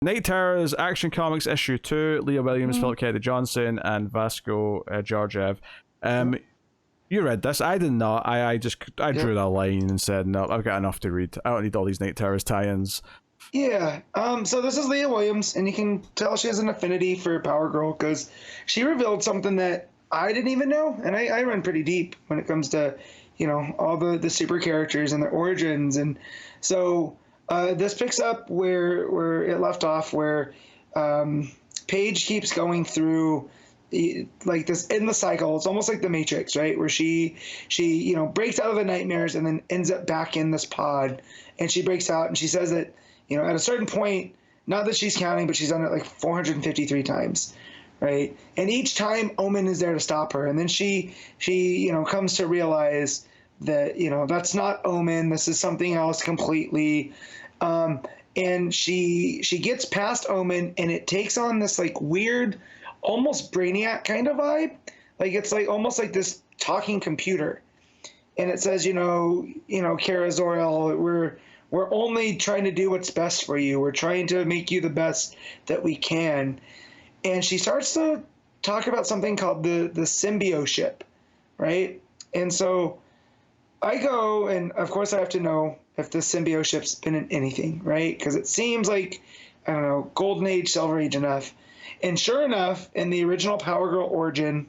Night Terrors Action Comics issue 2, Leah Williams, Philip Kennedy Johnson, and Vasco Georgiev. You read this. I did not. I drew that line and said, no, I've got enough to read. I don't need all these Night Terrors tie-ins. Yeah. So this is Leah Williams, and you can tell she has an affinity for Power Girl because she revealed something that I didn't even know, and I run pretty deep when it comes to, all the super characters and their origins. And so this picks up where it left off, where Paige keeps going through like this in the cycle. It's almost like the Matrix, right? Where she breaks out of the nightmares and then ends up back in this pod, and she breaks out and she says that, at a certain point, not that she's counting, but she's done it like 453 times, right? And each time Omen is there to stop her. And then she comes to realize that, that's not Omen. This is something else completely. And she gets past Omen, and it takes on this like weird, almost Brainiac kind of vibe. Like it's like almost like this talking computer. And it says, Kara Zor-El, we're only trying to do what's best for you. We're trying to make you the best that we can. And she starts to talk about something called the symbiote ship, right? And so I go, and of course I have to know if the symbiote ship's been in anything, right? Because it seems like, I don't know, Golden Age, Silver Age enough. And sure enough, in the original Power Girl origin,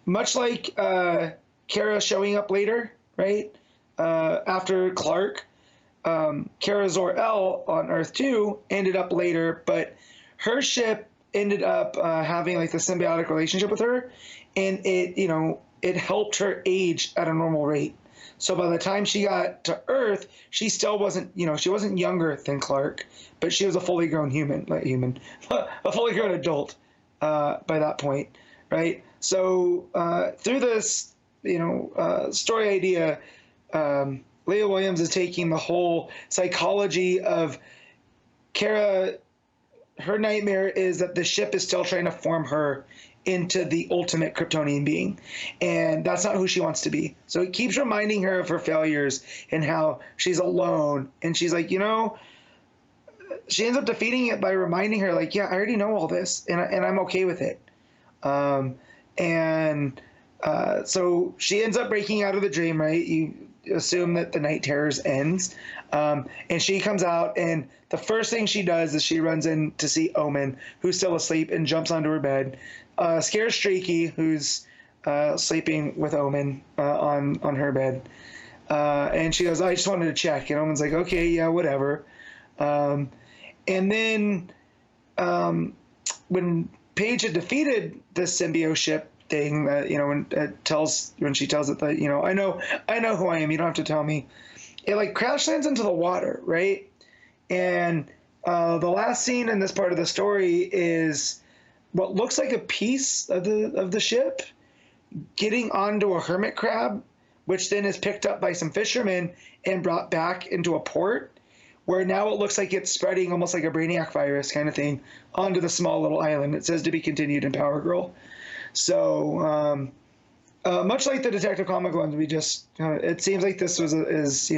much like Kara showing up later, right? After Clark, Kara Zor-El on Earth 2 ended up later, but her ship ended up having like the symbiotic relationship with her, and it helped her age at a normal rate. So by the time she got to Earth, she still wasn't, she wasn't younger than Clark, but she was a fully grown a fully grown adult by that point, right? So through this, story idea, Leah Williams is taking the whole psychology of Kara. Her nightmare is that the ship is still trying to form her into the ultimate Kryptonian being, and that's not who she wants to be. So it keeps reminding her of her failures and how she's alone, and she's like, she ends up defeating it by reminding her, like, yeah, I already know all this, and I'm okay with it. So she ends up breaking out of the dream, right? You assume that the Night Terrors ends, and she comes out, and the first thing she does is she runs in to see Omen, who's still asleep, and jumps onto her bed, scares Streaky, who's sleeping with Omen on her bed, and she goes, I just wanted to check, and Omen's like, okay, yeah, whatever. And then when Paige had defeated the symbiote ship thing, when she tells it that, I know who I am, you don't have to tell me, it like crash lands into the water, right? And the last scene in this part of the story is what looks like a piece of the ship getting onto a hermit crab, which then is picked up by some fishermen and brought back into a port, where now it looks like it's spreading almost like a Brainiac virus kind of thing onto the small little island. It says to be continued in Power Girl. So much like the Detective Comic ones, we just it seems like this is it's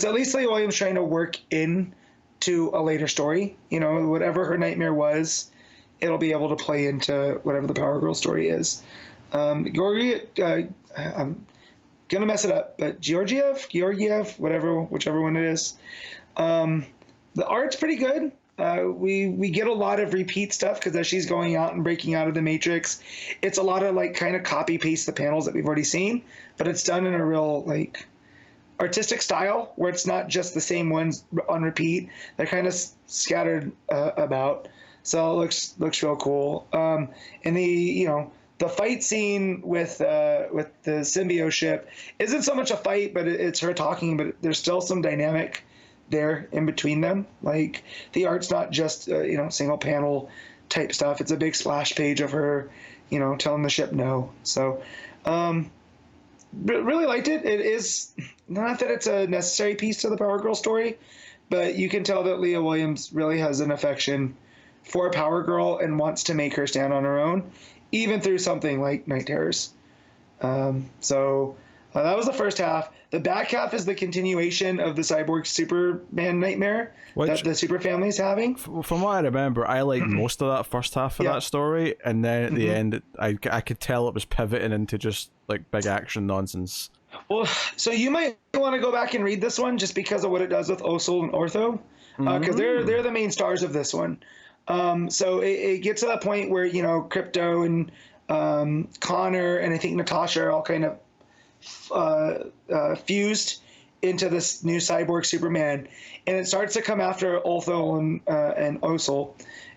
at least Leah Williams trying to work in to a later story. Whatever her nightmare was, it'll be able to play into whatever the Power Girl story is. I'm gonna mess it up, but Georgiev, whichever one it is. The art's pretty good. We get a lot of repeat stuff because as she's going out and breaking out of the Matrix, it's a lot of like kind of copy paste the panels that we've already seen, but it's done in a real like artistic style where it's not just the same ones on repeat. They're kind of scattered about, so it looks real cool. And the fight scene with the symbiote ship isn't so much a fight, but it's her talking, but there's still some dynamic there in between them. Like the art's not just single panel type stuff. It's a big splash page of her telling the ship no. So really liked it. It is not that it's a necessary piece to the Power Girl story, but you can tell that Leah Williams really has an affection for Power Girl and wants to make her stand on her own, even through something like Night Terrors. So That was the first half. The back half is the continuation of the Cyborg Superman nightmare that the Super Family's having. From what I remember, I liked most of that first half of that story, and then at the end, I could tell it was pivoting into just like big action nonsense. Well, so you might want to go back and read this one just because of what it does with Osul and Ortho, because they're the main stars of this one. So it gets to that point where, you know, Crypto and Connor and I think Natasha are all kind of fused into this new cyborg Superman, and it starts to come after Ortho and Osul,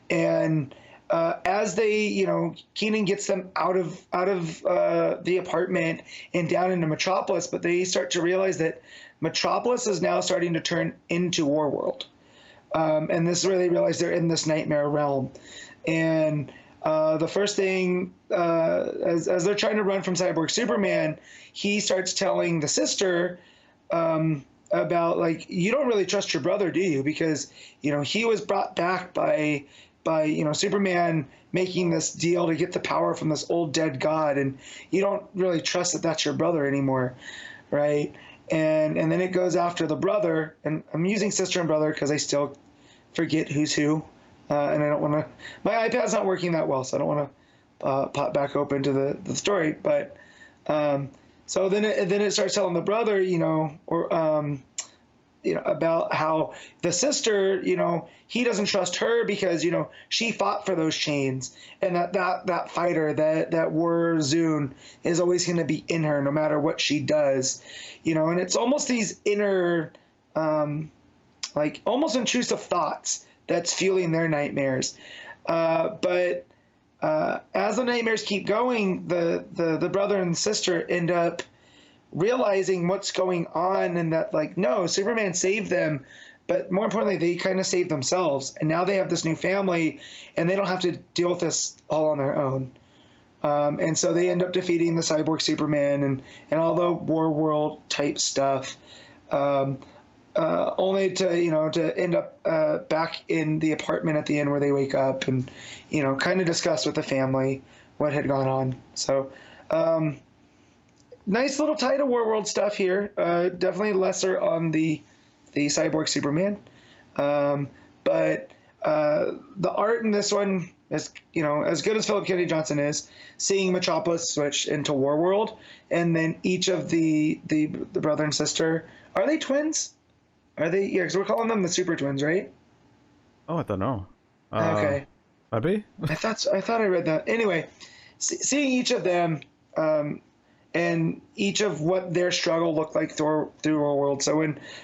and as they, you know, Keenan gets them out of the apartment and down into Metropolis, but they start to realize that Metropolis is now starting to turn into Warworld, and this is where they realize they're in this nightmare realm, and the first thing, as they're trying to run from Cyborg Superman, he starts telling the sister about, like, you don't really trust your brother, do you? Because, you know, he was brought back by you know, Superman making this deal to get the power from this old dead god, and you don't really trust that that's your brother anymore, right? And then it goes after the brother, and I'm using sister and brother because I still forget who's who. And I don't want to. My iPad's not working that well, so I don't want to pop back open to the story. But so then it starts telling the brother, you know, or you know, about how the sister, you know, he doesn't trust her because, you know, she fought for those chains, and that fighter, that War Zune is always going to be in her no matter what she does, you know. And it's almost these inner, like almost intrusive thoughts that's fueling their nightmares. But as the nightmares keep going, the brother and sister end up realizing what's going on, and that, like, no, Superman saved them, but more importantly, they kind of saved themselves. And now they have this new family, and they don't have to deal with this all on their own. And so they end up defeating the Cyborg Superman and all the War World type stuff. Only to, you know, to end up back in the apartment at the end where they wake up and, you know, kind of discuss with the family what had gone on. So, nice little tie to Warworld stuff here. Definitely lesser on the Cyborg Superman. But the art in this one is, you know, as good as Philip Kennedy Johnson is, seeing Metropolis switch into Warworld, and then each of the brother and sister, are they twins? Are they? Yeah, because we're calling them the Super Twins, right? Oh, I don't know. Okay. Maybe? I thought I read that. Anyway, seeing each of them and each of what their struggle looked like through our world. So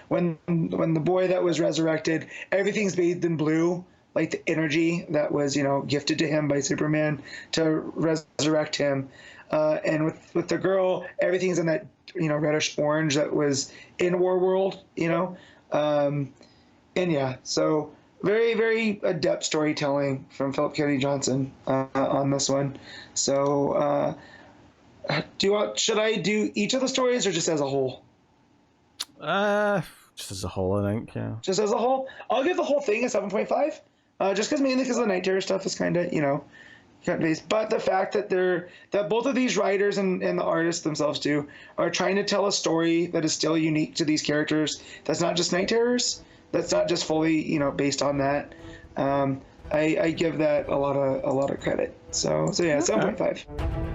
when the boy that was resurrected, everything's bathed in blue, like the energy that was, you know, gifted to him by Superman to resurrect him. And with the girl, everything's in that, you know, reddish orange that was in Warworld, you know. And yeah, so very, very adept storytelling from Philip Kennedy Johnson on this one. So should I do each of the stories or just as a whole? Just as a whole, I think, yeah. Just as a whole? I'll give the whole thing a 7.5. Just mainly because the Night Terror stuff is kind of, you know, based. But the fact that both of these writers and the artists themselves too are trying to tell a story that is still unique to these characters. That's not just Night Terrors. That's not just fully, you know, based on that. I give that a lot of credit. So yeah, 7.5.